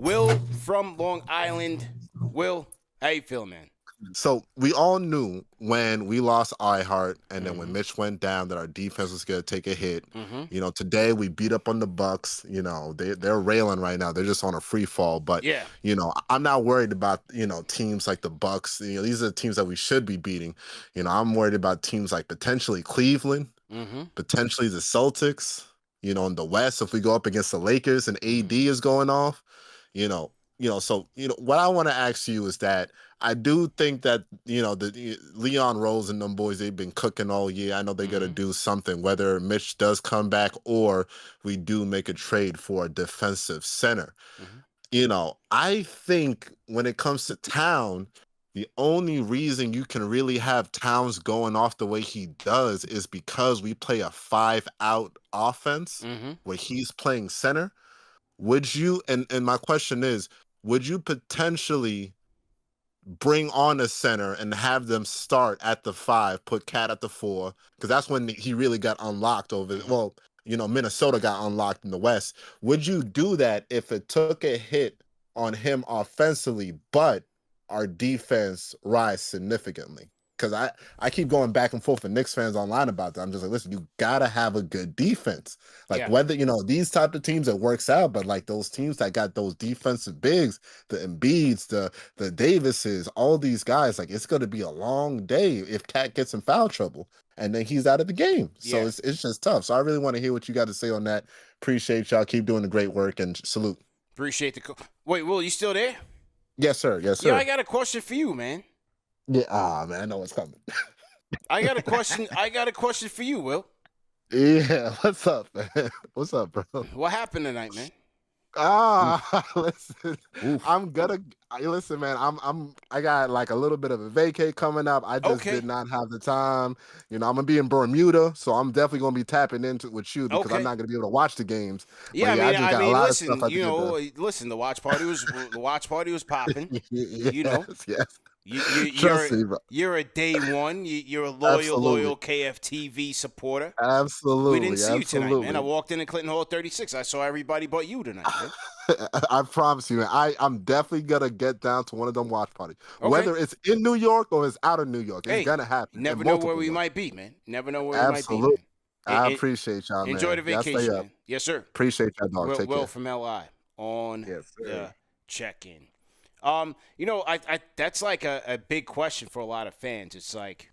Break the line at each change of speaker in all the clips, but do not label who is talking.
Will from Long Island. Will, how you feel, man?
So we all knew when we lost iHeart and then when Mitch went down that our defense was going to take a hit. Today we beat up on the Bucks. They're railing right now. They're just on a free fall. But
Yeah.
I'm not worried about teams like the Bucks. These are the teams that we should be beating. I'm worried about teams like potentially Cleveland, potentially the Celtics. In the West, if we go up against the Lakers and AD is going off, so what I want to ask you is that I do think that the Leon Rose and them boys, they've been cooking all year. I know they got to do something, whether Mitch does come back or we do make a trade for a defensive center. I think when it comes to Town, the only reason you can really have Towns going off the way he does is because we play a 5-out offense where he's playing center. Would you, and my question is, would you potentially bring on a center and have them start at the 5, put Cat at the 4? Because that's when he really got unlocked Minnesota got unlocked in the West. Would you do that if it took a hit on him offensively, but our defense rise significantly? Because I keep going back and forth with Knicks fans online about that. I'm just like, listen, you gotta have a good defense. Whether these type of teams, it works out, but like those teams that got those defensive bigs, the Embiids, the Davises, all these guys, like it's gonna be a long day if Cat gets in foul trouble and then he's out of the game. So it's just tough. So I really want to hear what you got to say on that. Appreciate y'all. Keep doing the great work and salute.
Appreciate the Wait, Will, you still there?
Yes, sir. Yes, sir.
Yeah, I got a question for you, man.
Yeah, man, I know what's coming.
I got a question for you, Will.
Yeah, what's up, man? What's up, bro?
What happened tonight, man?
Listen, listen, man. I got like a little bit of a vacay coming up. I just did not have the time. I'm gonna be in Bermuda, so I'm definitely gonna be tapping into it with you because I'm not gonna be able to watch the games.
Yeah, I mean, listen, listen. The watch party was popping.
Yes.
You're a day one. You're a loyal KFTV supporter.
Absolutely.
We didn't see you tonight, man. I walked in Clinton Hall 36. I saw everybody but you tonight, man.
I promise you, man. I'm definitely gonna get down to one of them watch parties. Whether it's in New York or it's out of New York, it's gonna happen.
You never know where we might be, man. Never know where we might be. Man.
I appreciate y'all, man.
Enjoy the vacation, man. Yes, sir.
Appreciate y'all, dog. Take care.
Will from LI on the check-in. That's like a big question for a lot of fans. It's like,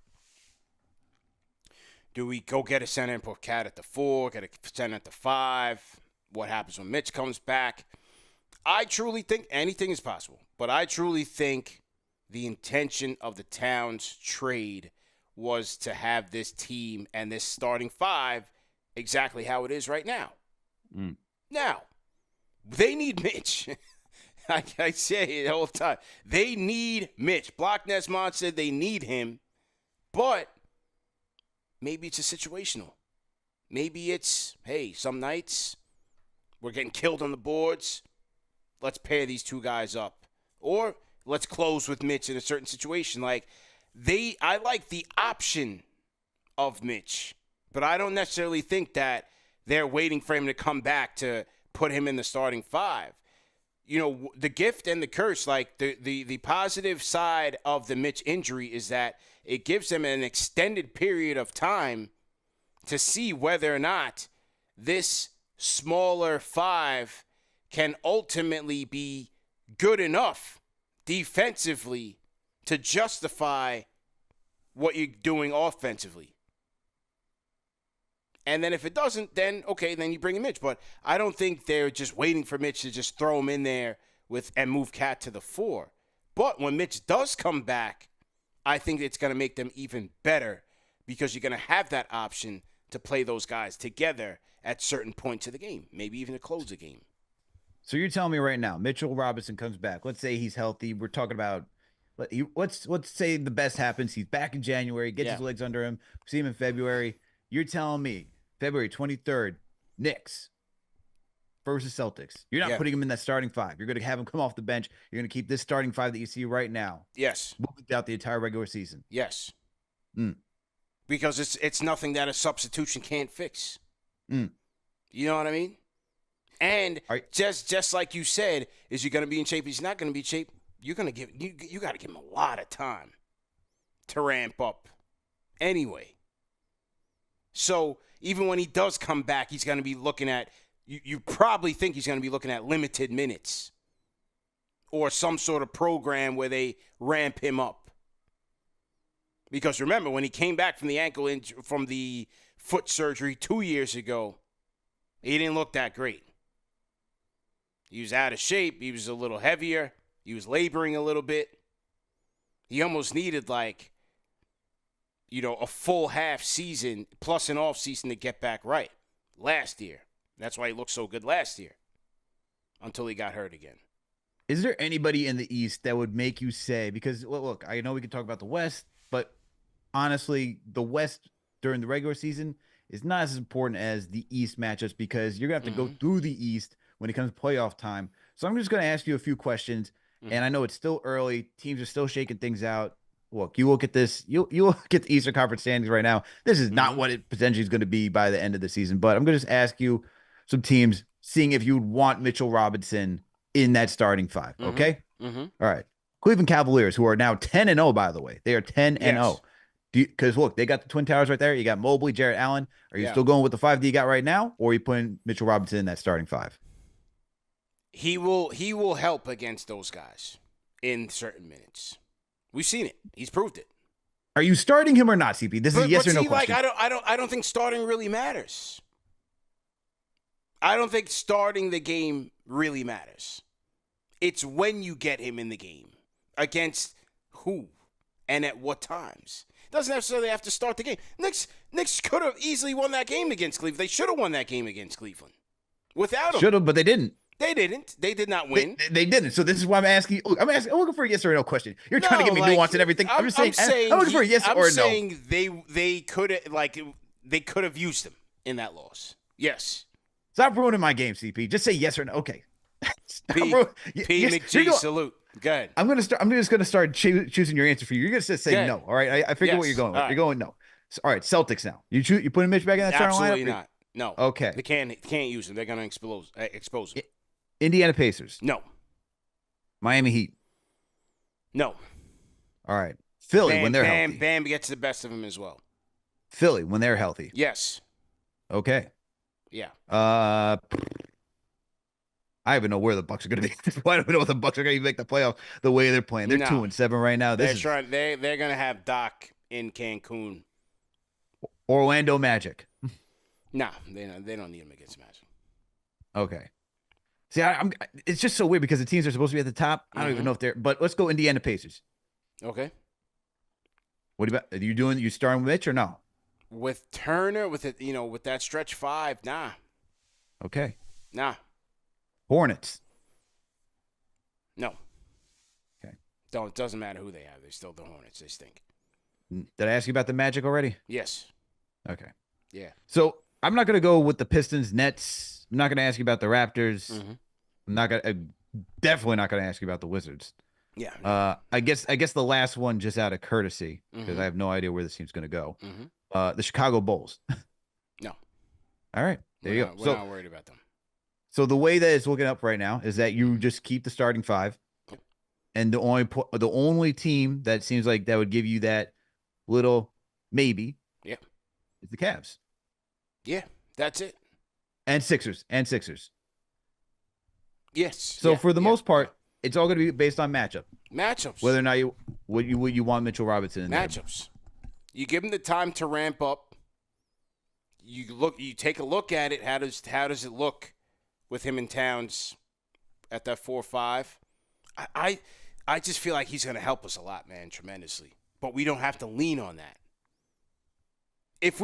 do we go get a center and put Cat at the 4, get a center at the 5? What happens when Mitch comes back? I truly think anything is possible, but I truly think the intention of the Towns trade was to have this team and this starting 5 exactly how it is right now. Now, they need Mitch. I say it all the time. They need Mitch. Block Nesmond said they need him, but maybe it's a situational. Maybe it's, hey, some nights we're getting killed on the boards. Let's pair these two guys up. Or let's close with Mitch in a certain situation. I like the option of Mitch, but I don't necessarily think that they're waiting for him to come back to put him in the starting 5. The gift and the curse, like the positive side of the Mitch injury is that it gives them an extended period of time to see whether or not this smaller 5 can ultimately be good enough defensively to justify what you're doing offensively. And then if it doesn't, then okay, then you bring in Mitch. But I don't think they're just waiting for Mitch to just throw him in there and move Cat to the 4. But when Mitch does come back, I think it's going to make them even better because you're going to have that option to play those guys together at certain points of the game, maybe even to close the game.
So you're telling me right now, Mitchell Robinson comes back. Let's say he's healthy. We're talking about let's say the best happens. He's back in January, gets his legs under him. See him in February. You're telling me February 23rd, Knicks versus Celtics. You're not putting him in that starting 5. You're going to have him come off the bench. You're going to keep this starting 5 that you see right now.
Yes.
Without the entire regular season.
Yes. Because it's nothing that a substitution can't fix. You know what I mean? And just like you said, is he going to be in shape? He's not going to be in shape. You're going to give you got to give him a lot of time to ramp up anyway. So even when he does come back, he's going to be looking at you probably think he's going to be looking at limited minutes or some sort of program where they ramp him up. Because remember, when he came back from the foot surgery 2 years ago, he didn't look that great. He was out of shape. He was a little heavier. He was laboring a little bit. He almost needed a full half season plus an off season to get back right last year. That's why he looked so good last year until he got hurt again.
Is there anybody in the East that would make you say, because look, I know we can talk about the West, but honestly, the West during the regular season is not as important as the East matchups because you're going to have to go through the East when it comes to playoff time. So I'm just going to ask you a few questions, and I know it's still early. Teams are still shaking things out. Look, you look at this. You look at the Eastern Conference standings right now. This is not what it potentially is going to be by the end of the season, but I'm going to just ask you some teams, seeing if you would want Mitchell Robinson in that starting five, okay? All right. Cleveland Cavaliers, who are now 10-0, by the way. They are 10-0. Because, look, they got the Twin Towers right there. You got Mobley, Jarrett Allen. Are you still going with the five that you got right now, or are you putting Mitchell Robinson in that starting five?
He will help against those guys in certain minutes. We've seen it. He's proved it.
Are you starting him or not, CP? This is a yes or no question.
I don't think starting really matters. I don't think starting the game really matters. It's when you get him in the game. Against who and at what times. Doesn't necessarily have to start the game. Knicks could have easily won that game against Cleveland. They should have won that game against Cleveland. Without him.
Should have, but they didn't.
They didn't. They did not win.
They didn't. So this is why I'm asking. I'm looking for a yes or no question. You're trying to give me nuance and everything. I'm just saying. I'm looking for a yes or no.
I'm saying they could have used him in that loss. Yes.
Stop ruining my game, CP. Just say yes or no. Okay.
P McG, salute. Go ahead.
I'm just gonna start choosing your answer for you. You're gonna just say no. All right. I figure what you're going with. Right. You're going no. So, all right. Celtics now. You putting Mitch back in that starting lineup?
Absolutely not. No.
Okay.
They can't use him. They're gonna expose him.
Indiana Pacers.
No.
Miami Heat.
No.
All right. Philly when they're healthy.
Bam gets the best of him as well.
Philly when they're healthy.
Yes.
Okay.
Yeah.
I even know where the Bucks are going to be. I don't know if the Bucks are going to make the playoffs the way they're playing. They're 2-7 right now.
They're going to have Doc in Cancun.
Orlando Magic.
No, they don't need him against Magic.
Okay. See, it's just so weird because the teams are supposed to be at the top. I don't even know if they're. But let's go Indiana Pacers.
Okay.
What about are you doing? You starting with Mitch or no?
With Turner, with that stretch five, nah.
Okay.
Nah.
Hornets.
No.
Okay.
It doesn't matter who they have. They're still the Hornets. They stink.
Did I ask you about the Magic already?
Yes.
Okay.
Yeah.
So I'm not going to go with the Pistons, Nets. I'm not going to ask you about the Raptors. I'm definitely not going to ask you about the Wizards.
Yeah.
I guess the last one just out of courtesy because I have no idea where this team's going to go. The Chicago Bulls.
No.
All right. There you go.
We're not worried about them.
So the way that it's looking up right now is that you just keep the starting five, and the only team that seems like that would give you that little maybe, is the Cavs.
Yeah, that's it.
And Sixers.
Yes.
So for the most part, it's all going to be based on
matchups.
Whether or not you want Mitchell Robinson in
matchups. You give him the time to ramp up. You take a look at it. How does it look with him in Towns at that 4-5? I just feel like he's going to help us a lot, man, tremendously. But we don't have to lean on that. If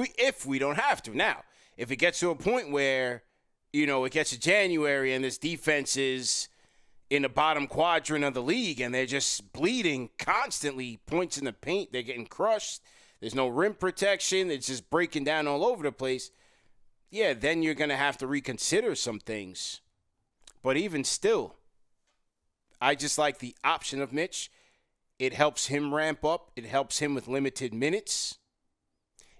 we don't have to. Now, if it gets to a point where, it gets to January and this defense is in the bottom quadrant of the league and they're just bleeding constantly, points in the paint, they're getting crushed, there's no rim protection, it's just breaking down all over the place, then you're going to have to reconsider some things. But even still, I just like the option of Mitch. It helps him ramp up. It helps him with limited minutes.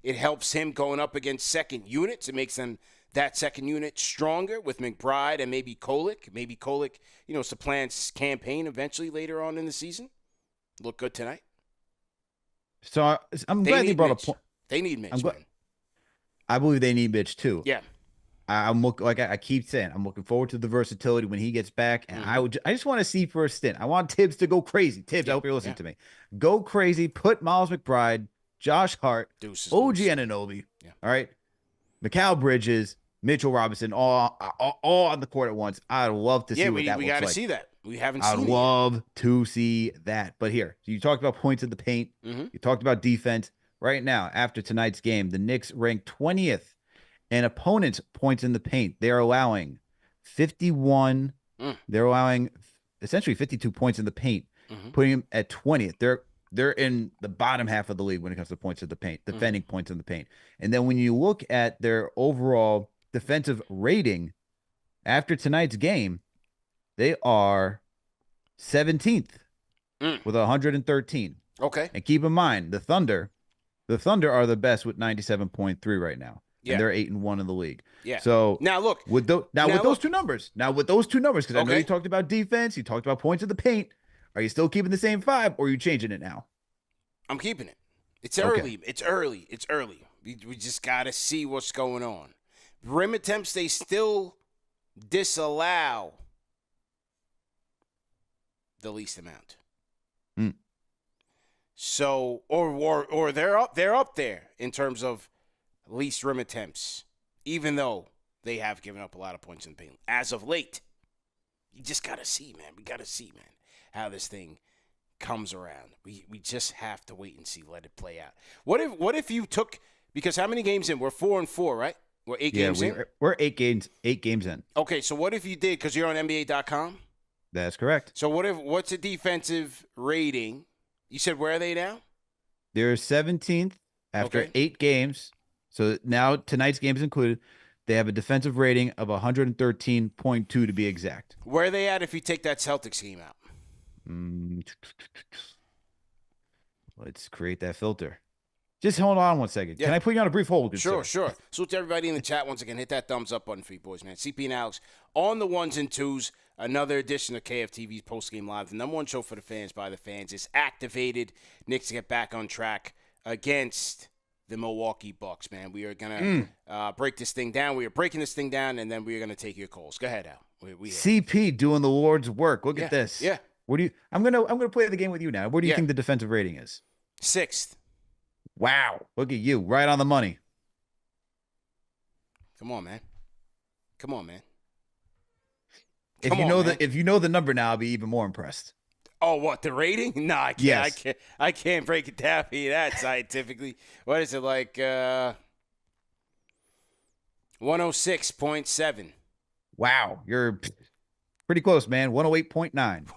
It helps him going up against second units. It makes them that second unit stronger with McBride and maybe Kolick. Maybe Kolick, supplants campaign eventually later on in the season. Look good tonight.
So I'm glad you brought a point.
They need Mitch, man.
I believe they need Mitch too.
Yeah.
I keep saying, I'm looking forward to the versatility when he gets back. And I just want to see for a stint. I want Tibbs to go crazy. Tibbs, I hope you're listening to me. Go crazy. Put Miles McBride, Josh Hart, OG Anunoby. Yeah. All right. Mikal Bridges, Mitchell Robinson, all on the court at once. I'd love to see what that looks like.
We got to see that. We haven't seen it.
I'd love to see that. But here, so you talked about points in the paint. You talked about defense. Right now, after tonight's game, the Knicks rank 20th in opponents' points in the paint. They're allowing 51. They're allowing essentially 52 points in the paint, putting them at 20th. They're in the bottom half of the league when it comes to points in the paint, defending points in the paint. And then when you look at their overall defensive rating after tonight's game, they are 17th with 113.
Okay.
And keep in mind, the Thunder are the best with 97.3 right now. Yeah. And they're 8-1 in the league. Yeah. So
now look
with those two numbers, because I know you talked about defense, you talked about points in the paint. Are you still keeping the same 5 or are you changing it now?
I'm keeping it. It's early. It's early. We just got to see what's going on. Rim attempts, they still disallow the least amount. So, or they're up there in terms of least rim attempts, even though they have given up a lot of points in the paint as of late. You just got to see, man. We got to see, man, how this thing comes around. We just have to wait and see, let it play out. What if you took, because how many games in? We're 4-4, right? We're 8 games in?
We're 8 games in.
Okay, so what if you did, because you're on NBA.com?
That's correct.
So what's a defensive rating? You said where are they now?
They're 17th after 8 games. So now tonight's games included. They have a defensive rating of 113.2 to be exact.
Where are they at if you take that Celtics game out?
Let's create that filter. Just hold on one second. Yeah. Can I put you on a brief hold?
Sure. Salute to everybody in the chat once again. Hit that thumbs up button for you boys, man. CP and Alex on the ones and twos. Another edition of KFTV's Postgame Live. The number one show for the fans by the fans is activated. Knicks get back on track against the Milwaukee Bucks, man. We are going to break this thing down. We are breaking this thing down, and then we are going to take your calls. Go ahead, Al.
CP doing the Lord's work. Look at this.
Yeah.
I'm gonna play the game with you now. What do you think the defensive rating is?
6th.
Wow. Look at you. Right on the money.
Come on, man.
If you know the number now, I'll be even more impressed.
Oh, what, the rating? No, I can't. Yes. I can't break it down for you that scientifically. What is it, like 106.7?
Wow, you're pretty close, man. 108.9.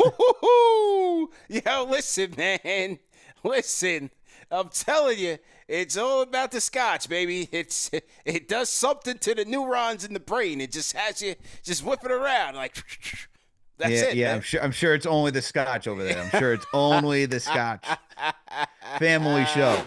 Yo, listen, man. Listen, I'm telling you, it's all about the scotch, baby. It does something to the neurons in the brain. It just has you just whipping around like. That's it.
Yeah, man. I'm sure it's only the scotch over there. I'm sure it's only the scotch. Family show.